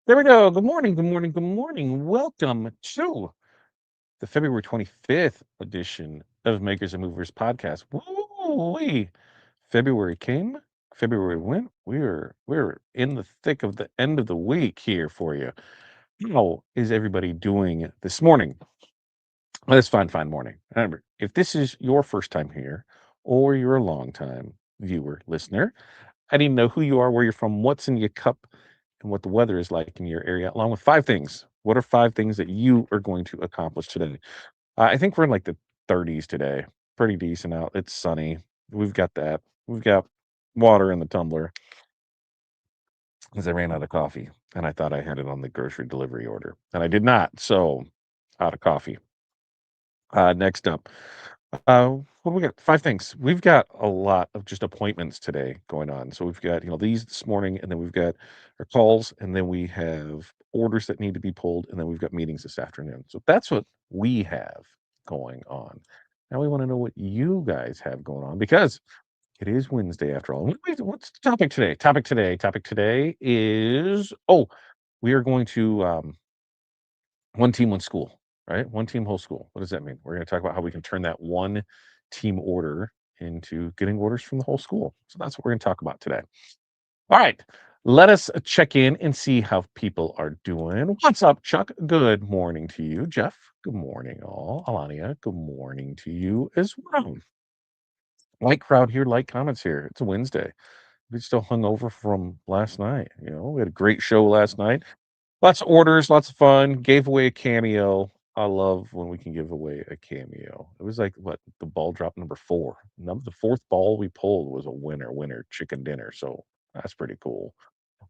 There we go. Good morning. Good morning. Good morning. Welcome to the February 25th edition of Makers and Movers podcast. Woo-wee. February came, February went. We're in the thick of the end of the week here for you. How is everybody doing this morning? Well, it's fine morning. Remember, if this is your first time here or you're a long time viewer, listener, I need to know who you are, where you're from, what's in your cup, and what the weather is like in your area, along with five things. What are five things that you are going to accomplish today? I think we're in like the 30s today. Pretty decent out. It's sunny. We've got that. We've got water in the tumbler because I ran out of coffee and I thought I had it on the grocery delivery order and I did not. So out of coffee. Next up, what do we got? Five things. We've got a lot of just appointments today going on. So we've got, these this morning, and then we've got our calls, and then we have orders that need to be pulled, and then we've got meetings this afternoon. So that's what we have going on. Now we want to know what you guys have going on because it is Wednesday after all. What's the topic today? Topic today is we are going to one team, one school, right? One team, whole school. What does that mean? We're going to talk about how we can turn that one team order into getting orders from the whole school. So that's what we're going to talk about today. All right. Let us check in and see how people are doing. What's up, Chuck? Good morning to you. Jeff, good morning, all. Alania, good morning to you as well. Light crowd here, light comments here. It's a Wednesday. We still hung over from last night. We had a great show last night. Lots of orders, lots of fun. Gave away a cameo. I love when we can give away a cameo. It was like what the ball drop number four. The fourth ball we pulled was a winner chicken dinner. So that's pretty cool.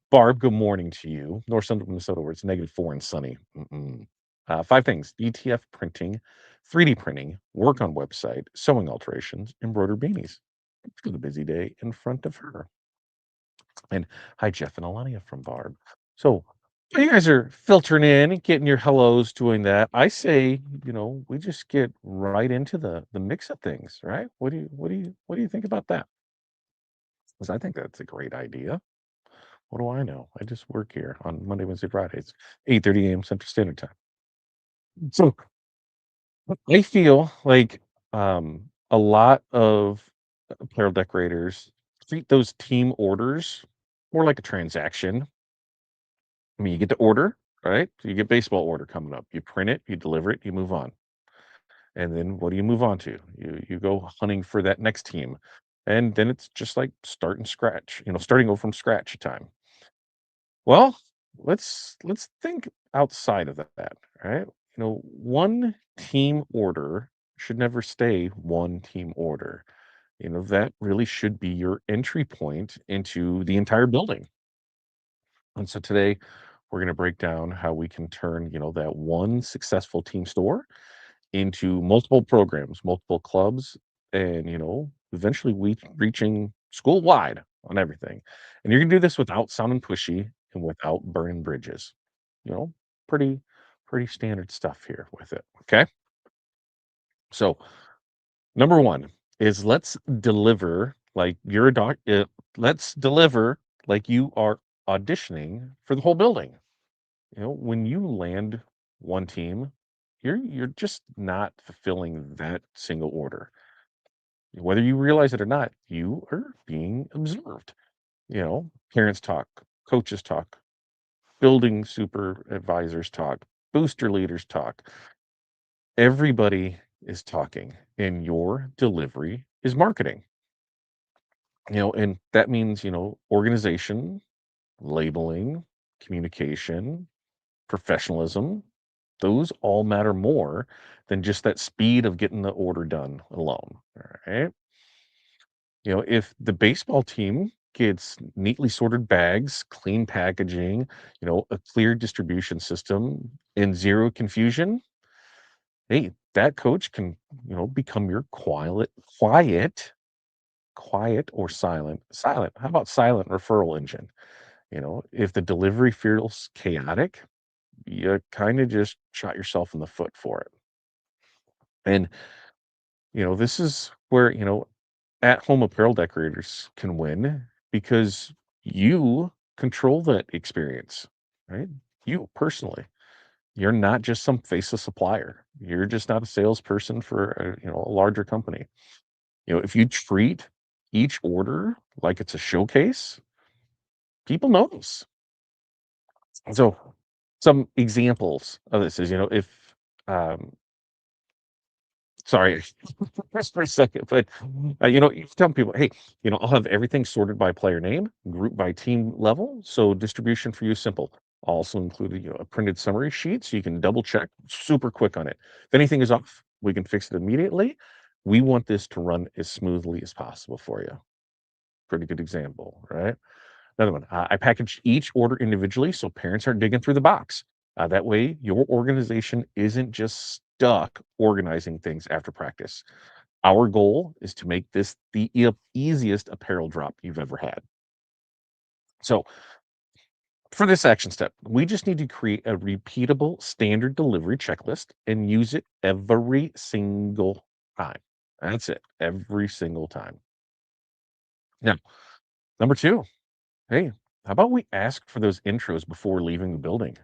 Barb, good morning to you. North Central Minnesota, where it's -4 and sunny. Five things: ETF printing, 3D printing, work on website, sewing alterations, embroider beanies. It's got a busy day in front of her. And hi, Jeff and Alania from Barb. So you guys are filtering in, getting your hellos, doing that. I say, we just get right into the mix of things, right? What do you think about that? Because I think that's a great idea. What do I know? I just work here on Monday, Wednesday, Fridays, 8:30 a.m. Central Standard Time. So I feel like a lot of apparel decorators treat those team orders more like a transaction. I mean, you get the order, right? So you get baseball order coming up. You print it, you deliver it, you move on. And then what do you move on to? You go hunting for that next team. And then it's just like starting over from scratch time. Well, let's think outside of that, right? One team order should never stay one team order. That really should be your entry point into the entire building. And so today we're going to break down how we can turn, that one successful team store into multiple programs, multiple clubs, and, eventually we reaching school wide on everything. And you're going to do this without sounding pushy and without burning bridges. You know, pretty, pretty standard stuff here with it. Okay. So, number one is let's deliver like you are auditioning for the whole building. When you land one team, you're just not fulfilling that single order. Whether you realize it or not, you are being observed. Parents talk, coaches talk, building supervisors talk, booster leaders talk. Everybody is talking, and your delivery is marketing. And that means, organization, labeling, communication, professionalism, those all matter more than just that speed of getting the order done alone. All right. If the baseball team gets neatly sorted bags, clean packaging, a clear distribution system, and zero confusion, hey, that coach can, become your quiet or silent. How about silent referral engine? If the delivery feels chaotic, you kind of just shot yourself in the foot for it. And, this is where, at home apparel decorators can win because you control that experience, right? you personally. You're not just some faceless supplier. You're just not a salesperson for a larger company. If you treat each order like it's a showcase, people notice. So some examples of this is, if um, sorry, just for a second, but you tell people, hey, I'll have everything sorted by player name, group by team level. So distribution for you is simple. I'll also include a printed summary sheet so you can double check super quick on it. If anything is off, we can fix it immediately. We want this to run as smoothly as possible for you. Pretty good example, right? Another one, I package each order individually so parents aren't digging through the box. That way, your organization isn't just stuck organizing things after practice. Our goal is to make this the easiest apparel drop you've ever had. So, for this action step, we just need to create a repeatable standard delivery checklist and use it every single time. That's it, every single time. Now, number two, hey, how about we ask for those intros before leaving the building?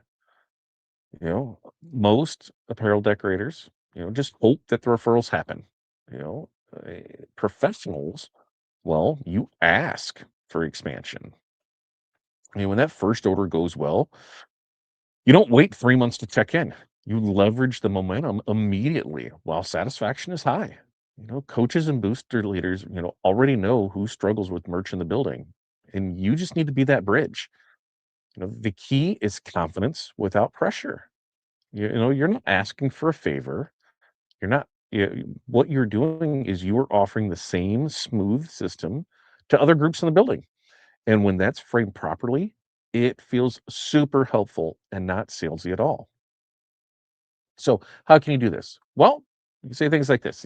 Most apparel decorators, just hope that the referrals happen. You know, Professionals, well, you ask for expansion. When that first order goes well, you don't wait 3 months to check in. You leverage the momentum immediately while satisfaction is high. Coaches and booster leaders, already know who struggles with merch in the building, and you just need to be that bridge. The key is confidence without pressure. You're not asking for a favor. You're not what you're doing is you are offering the same smooth system to other groups in the building. And when that's framed properly, it feels super helpful and not salesy at all. So, how can you do this? Well, you can say things like this,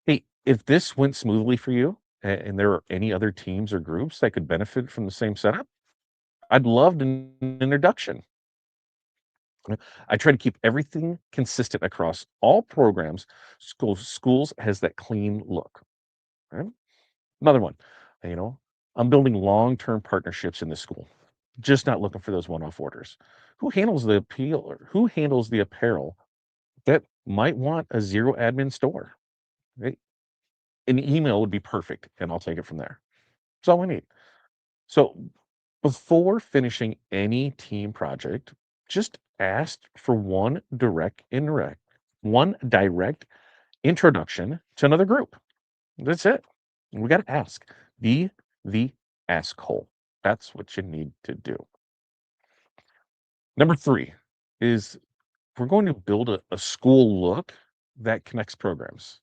hey, if this went smoothly for you and there are any other teams or groups that could benefit from the same setup, I'd love an introduction. I try to keep everything consistent across all programs. Schools has that clean look. Right? Another one, you know, I'm building long-term partnerships in the school, just not looking for those one-off orders. Who handles the appeal or who handles the apparel that might want a zero admin store? Right? An email would be perfect, and I'll take it from there. That's all we need. So before finishing any team project, just ask for one direct introduction to another group. That's it. We got to ask. Be the asshole. That's what you need to do. Number three is we're going to build a school look that connects programs.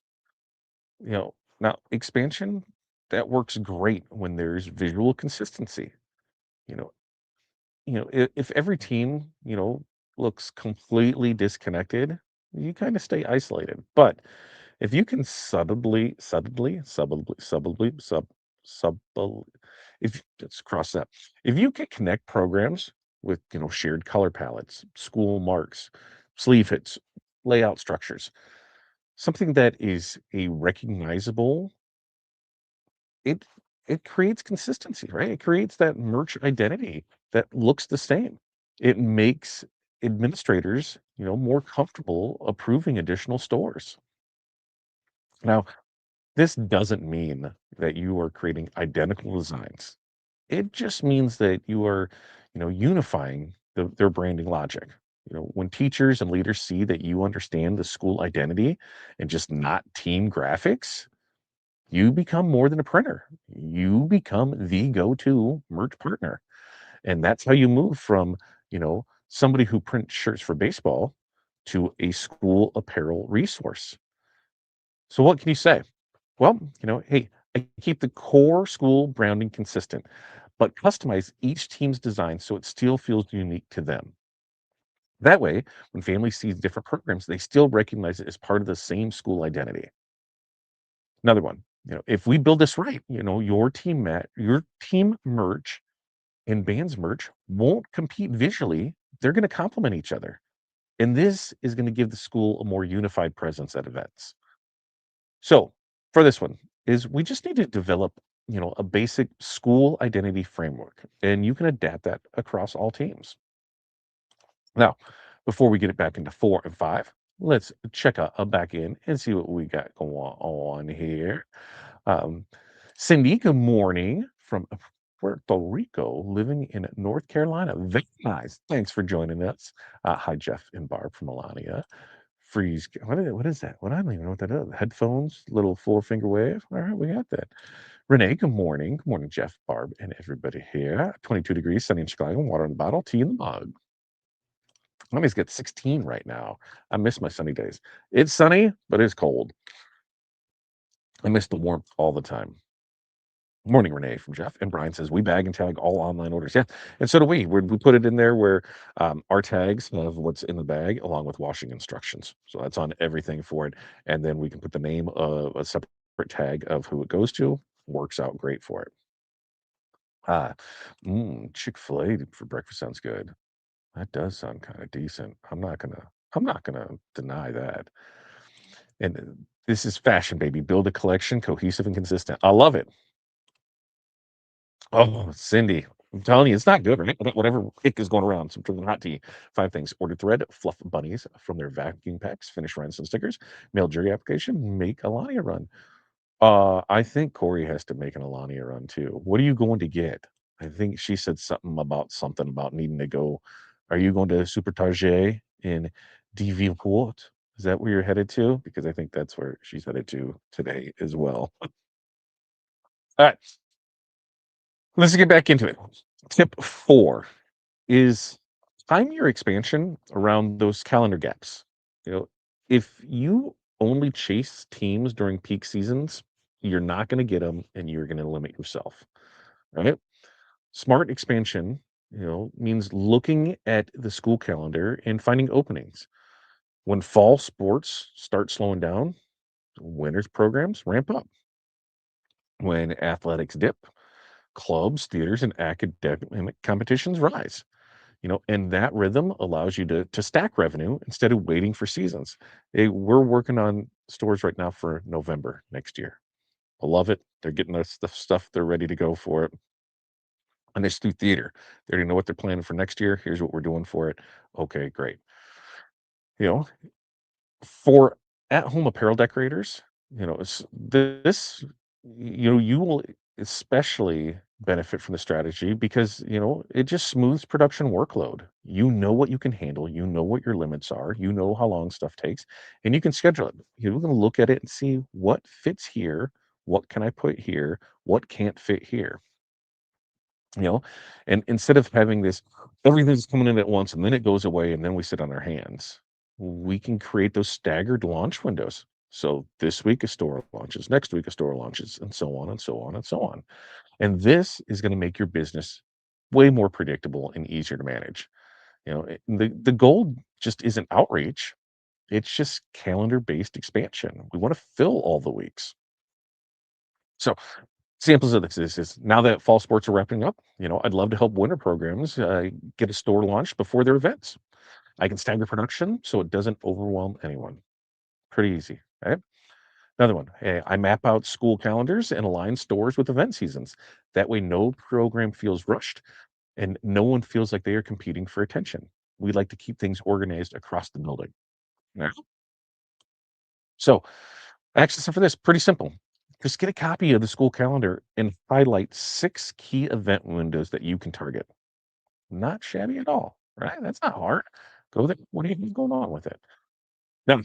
You know, Now expansion that works great when there's visual consistency. You know, if every team, looks completely disconnected, you kind of stay isolated. But if you can sub, if let's cross that, if you can connect programs with, shared color palettes, school marks, sleeve hits, layout structures, something that is a recognizable, it it creates consistency, right? It creates that merch identity that looks the same. It makes administrators, more comfortable approving additional stores. Now, this doesn't mean that you are creating identical designs. It just means that you are, unifying their branding logic. When teachers and leaders see that you understand the school identity and just not team graphics, you become more than a printer. You become the go-to merch partner. And that's how you move from, somebody who prints shirts for baseball to a school apparel resource. So what can you say? Well, hey, I keep the core school branding consistent, but customize each team's design so it still feels unique to them. That way, when families see different programs, they still recognize it as part of the same school identity. Another one, if we build this right, your team merch and band's merch won't compete visually. They're going to complement each other. And this is going to give the school a more unified presence at events. So for this one is we just need to develop, a basic school identity framework, and you can adapt that across all teams. Now, before we get it back into 4 and 5, let's check back in and see what we got going on here. Um, Cindy, good morning from Puerto Rico, living in North Carolina. Very nice. Thanks for joining us. Hi, Jeff and Barb from Melania. Freeze. What is that? What I don't even know what that is. Headphones, little four finger wave. All right, we got that. Renee, good morning. Good morning, Jeff, Barb, and everybody here. 22 degrees, sunny in Chicago, water in the bottle, tea in the mug. Mommy's got 16 right now. I miss my sunny days. It's sunny, but it's cold. I miss the warmth all the time. Morning, Renee from Jeff. And Brian says, we bag and tag all online orders. Yeah. And so do we. We put it in there where our tags have what's in the bag along with washing instructions. So that's on everything for it. And then we can put the name of a separate tag of who it goes to. Works out great for it. Ah, Chick-fil-A for breakfast sounds good. That does sound kind of decent. I'm not gonna deny that. And this is fashion, baby. Build a collection, cohesive and consistent. I love it. Oh, Cindy, I'm telling you, it's not good, right? Whatever ick is going around, some drinking hot tea. 5 things. Order thread, fluff bunnies from their vacuum packs, finish runs and stickers, mail jury application, make Alania run. I think Corey has to make an Alania run too. What are you going to get? I think she said something about needing to go. Are you going to Super Target in Devonport? Is that where you're headed to? Because I think that's where she's headed to today as well. All right, let's get back into it. Tip 4 is time your expansion around those calendar gaps. You know, if you only chase teams during peak seasons, you're not going to get them and you're going to limit yourself, right? Smart expansion, means looking at the school calendar and finding openings. When fall sports start slowing down, winter's programs ramp up. When athletics dip, clubs, theaters, and academic competitions rise. And that rhythm allows you to stack revenue instead of waiting for seasons. We're working on stores right now for November next year. I love it. They're getting us the stuff. They're ready to go for it. And it's through theater. They already know what they're planning for next year. Here's what we're doing for it. Okay, great. You know, for at-home apparel decorators, this, you will especially benefit from the strategy because, it just smooths production workload. You know what you can handle, you know what your limits are, you know how long stuff takes, and you can schedule it. You're going to look at it and see what fits here, what can I put here, what can't fit here you know and instead of having this everything's coming in at once and then it goes away and then we sit on our hands, we can create those staggered launch windows. So this week a store launches, next week a store launches, and so on and so on and so on. And this is going to make your business way more predictable and easier to manage. The goal just isn't outreach, it's just calendar based expansion. We want to fill all the weeks. So examples of this is now that fall sports are wrapping up, I'd love to help winter programs get a store launched before their events. I can stagger production so it doesn't overwhelm anyone. Pretty easy, right? Another one, hey, I map out school calendars and align stores with event seasons. That way, no program feels rushed and no one feels like they are competing for attention. We like to keep things organized across the building. Yeah. So, access for this pretty simple. Just get a copy of the school calendar and highlight 6 key event windows that you can target. Not shabby at all, right? That's not hard. Go there. What do you think going on with it? Now,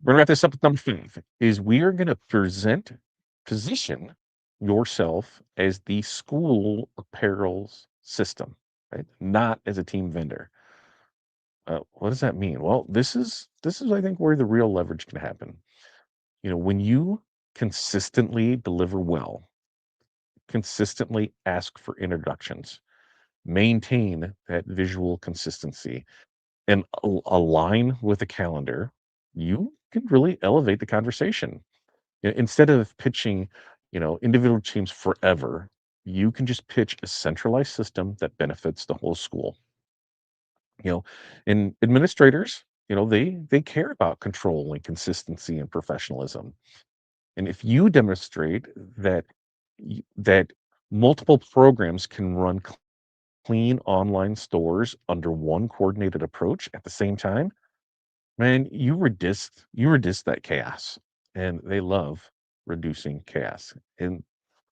we're gonna wrap this up with number 5 is we are gonna position yourself as the school apparel system, right? Not as a team vendor. What does that mean? Well, this is I think where the real leverage can happen. When you consistently deliver well, consistently ask for introductions, maintain that visual consistency, and align with the calendar, you can really elevate the conversation. Instead of pitching, individual teams forever, you can just pitch a centralized system that benefits the whole school. You know, and administrators, they care about control and consistency and professionalism. And if you demonstrate that multiple programs can run clean online stores under one coordinated approach at the same time, man, you reduce that chaos. And they love reducing chaos. And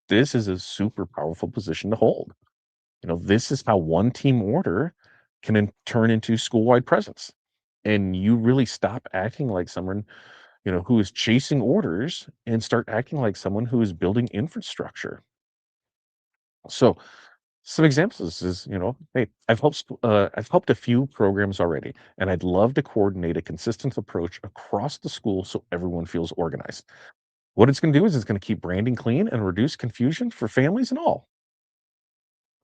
this is a super powerful position to hold. This is how one team order can turn into school-wide presence. And you really stop acting like someone, who is chasing orders and start acting like someone who is building infrastructure. So some examples is, hey, I've helped a few programs already, and I'd love to coordinate a consistent approach across the school so everyone feels organized. What it's going to do is it's going to keep branding clean and reduce confusion for families and all.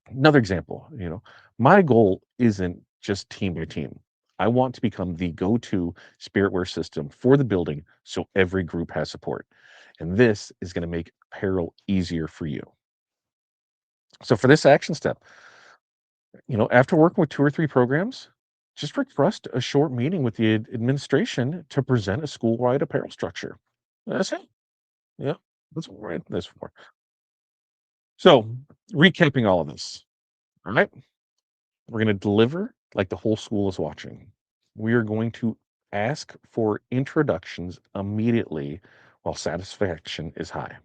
Another example, my goal isn't just team by team. I want to become the go-to spiritwear system for the building so every group has support. And this is going to make apparel easier for you. So for this action step, after working with 2 or 3 programs, just request a short meeting with the administration to present a school-wide apparel structure. That's it. Yeah, that's what we're in this for. So, recapping all of this, all right? We're going to deliver like the whole school is watching. We are going to ask for introductions immediately while satisfaction is high.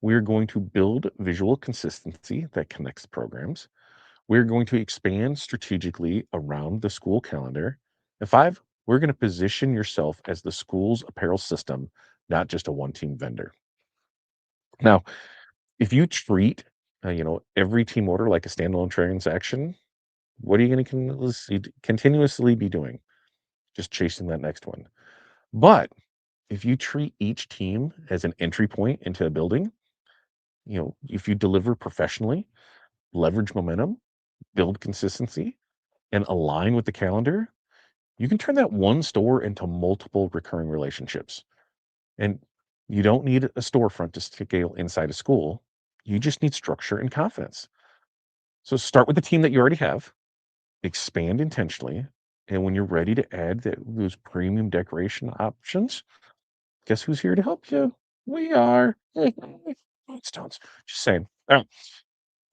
We are going to build visual consistency that connects programs. We're going to expand strategically around the school calendar. And 5, we're going to position yourself as the school's apparel system, not just a one team vendor. Now, if you treat every team order like a standalone transaction, what are you going to continuously be doing? Just chasing that next one. But if you treat each team as an entry point into a building, if you deliver professionally, leverage momentum, build consistency, and align with the calendar, you can turn that one store into multiple recurring relationships. And you don't need a storefront to scale inside a school. You just need structure and confidence. So start with the team that you already have, expand intentionally, and when you're ready to add those premium decoration options, guess who's here to help you? We are. Stones. Just saying.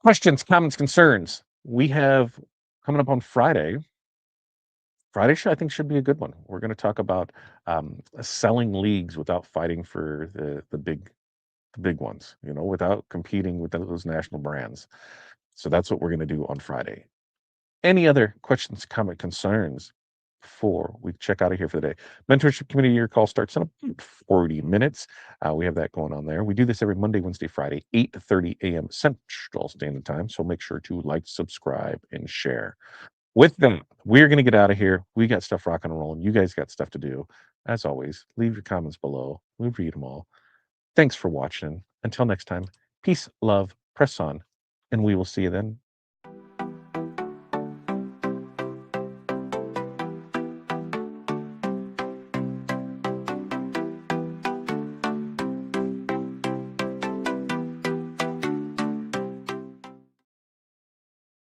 Questions, comments, concerns. We have coming up on Friday. Friday show I think should be a good one. We're going to talk about selling leagues without fighting for the big ones. Without competing with those national brands. So that's what we're going to do on Friday. Any other questions, comment, concerns before we check out of here for the day? Mentorship community year call starts in about 40 minutes. We have that going on there. We do this every Monday, Wednesday, Friday, 8:30 a.m. Central Standard Time. So make sure to like, subscribe, and share. With that, we're going to get out of here. We got stuff rocking and rolling. You guys got stuff to do. As always, leave your comments below. We read them all. Thanks for watching. Until next time, peace, love, press on, and we will see you then.